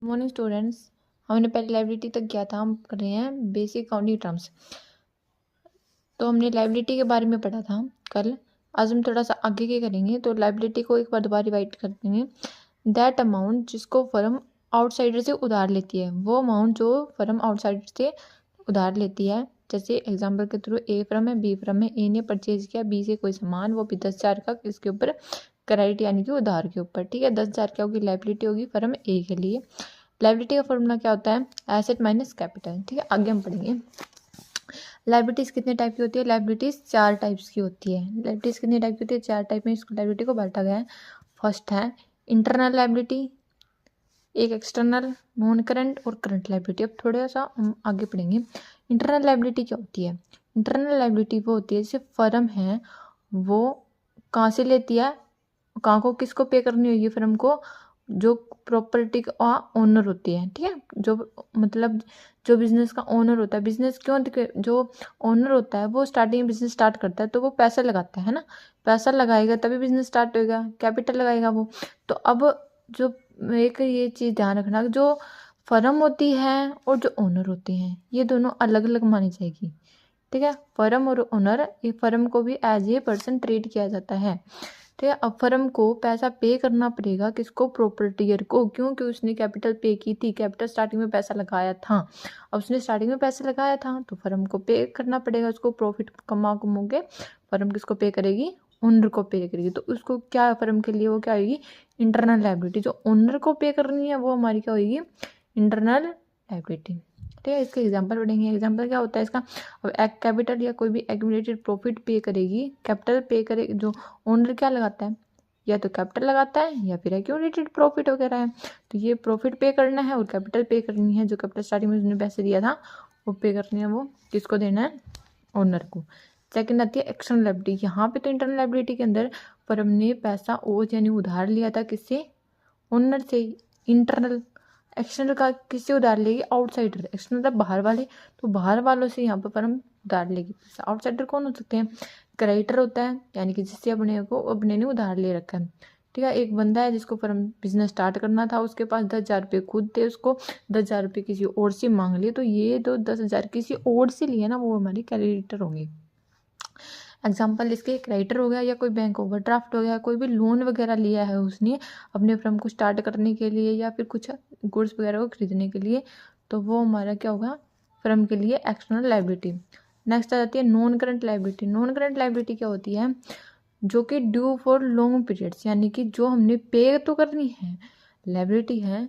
Morning students, हमने पहले liability तक किया था। हम कर रहे हैं बेसिक अकाउंटिंग टर्म्स। तो हमने लायबिलिटी के बारे में पढ़ा था कल। आज हम थोड़ा सा आगे के करेंगे। तो लायबिलिटी को एक बार दोबारा रिवाइट कर देंगे। दैट अमाउंट जिसको फर्म आउटसाइडर से उधार लेती है, वो अमाउंट जो फर्म आउटसाइडर से उधार लेती है। जैसे एग्जाम्पल के थ्रू ए फर्म है, बी फर्म है। ए ने परचेज किया बी से कोई सामान, वो भी 10,000 का, किसके ऊपर? क्रेडिट यानी कि उधार के ऊपर। ठीक है, 10,000 क्या होगी? लायबिलिटी होगी फर्म ए के लिए। लायबिलिटी का फॉर्मूला क्या होता है? Asset minus capital. ठीक है, आगे हम पढ़ेंगे। लायबिलिटीज कितने टाइप की होती है? लायबिलिटीज 4 टाइप्स की होती है। लायबिलिटीज कितने टाइप की होती है? 4 टाइप में इसको लायबिलिटी को बांटा गया है। फर्स्ट है इंटरनल लायबिलिटी, एक एक्सटर्नल, नॉन करंट और करंट लायबिलिटी। अब थोड़ा सा हम आगे पढ़ेंगे। इंटरनल लायबिलिटी क्या होती है? इंटरनल लायबिलिटी वो होती है जैसे फर्म है वो कहाँ से लेती है, कहाँ को किसको पे करनी होगी फर्म को? जो प्रॉपर्टी का ओनर होती है। ठीक है, जो मतलब जो बिजनेस का ओनर होता है। बिजनेस क्यों जो ओनर होता है वो स्टार्टिंग में बिजनेस स्टार्ट करता है तो वो पैसा लगाता है ना। पैसा लगाएगा तभी बिजनेस स्टार्ट होएगा, कैपिटल लगाएगा वो। तो अब जो एक ये चीज़ ध्यान रखना, जो फर्म होती है और जो ओनर होते हैं ये दोनों अलग अलग मानी जाएगी। ठीक है, फर्म और ओनर, ये फर्म को भी एज ए पर्सन ट्रीट किया जाता है। ठीक है, अब फर्म को पैसा पे करना पड़ेगा किसको? प्रॉपर्टीयर को। क्योंकि उसने कैपिटल पे की थी, कैपिटल स्टार्टिंग में पैसा लगाया था। अब उसने स्टार्टिंग में पैसा लगाया था तो फर्म को पे करना पड़ेगा उसको। प्रॉफिट कमा के फर्म किसको पे करेगी? ओनर को पे करेगी। तो उसको क्या, फर्म के लिए वो क्या होगी? Internal liability. जो ओनर को पे करनी है वो हमारी क्या होगी? Internal liability. ठीक है, इसके एग्जाम्पल पढ़ेंगे। एग्जाम्पल क्या होता है इसका? अब एक कैपिटल या कोई भी एक्यूमुलेटेड प्रॉफिट पे करेगी, कैपिटल पे करे, जो ओनर क्या लगाता है? या तो कैपिटल लगाता है या फिर एक्यूमुलेटेड प्रॉफिट वगैरह है। तो ये प्रॉफिट पे करना है और कैपिटल पे करनी है। जो कैपिटल स्टार्टिंग में उसने पैसे दिया था वो पे करनी है, वो किसको देना है? ओनर को। सेकंड आती है एक्सटर्नल लायबिलिटी। यहाँ पे तो इंटरनल लायबिलिटी के अंदर फर्म ने पैसा ओज यानी उधार लिया था, किससे? ओनर से। इंटरनल। एक्सटर्नल का किससे उधार लेगी? आउटसाइडर। एक्सटर्नल मतलब बाहर वाले, तो बाहर वालों से यहाँ पर फर्म उधार लेगी। आउटसाइडर कौन हो सकते हैं? क्रेडिटर होता है, यानी कि जिससे अपने ने उधार ले रखा है। ठीक है, एक बंदा है जिसको फर्म बिजनेस स्टार्ट करना था, उसके पास 10,000 रुपये खुद थे, उसको 10,000 रुपये किसी और से मांग लिए, तो ये तो 10,000 किसी और से लिए ना, वो हमारी क्रेडिटर होंगे। एग्जाम्पल इसके क्रेडिटर हो गया, या कोई बैंक ओवरड्राफ्ट हो गया, कोई भी लोन वगैरह लिया है उसने अपने फर्म को स्टार्ट करने के लिए या फिर कुछ गुड्स वगैरह को खरीदने के लिए, तो वो हमारा क्या होगा? फर्म के लिए एक्सटर्नल लायबिलिटी। नेक्स्ट आ जाती है non current liability. Non current liability क्या होती है? जो कि ड्यू फॉर लॉन्ग पीरियड्स, यानी कि जो हमने पे तो करनी है, लायबिलिटी है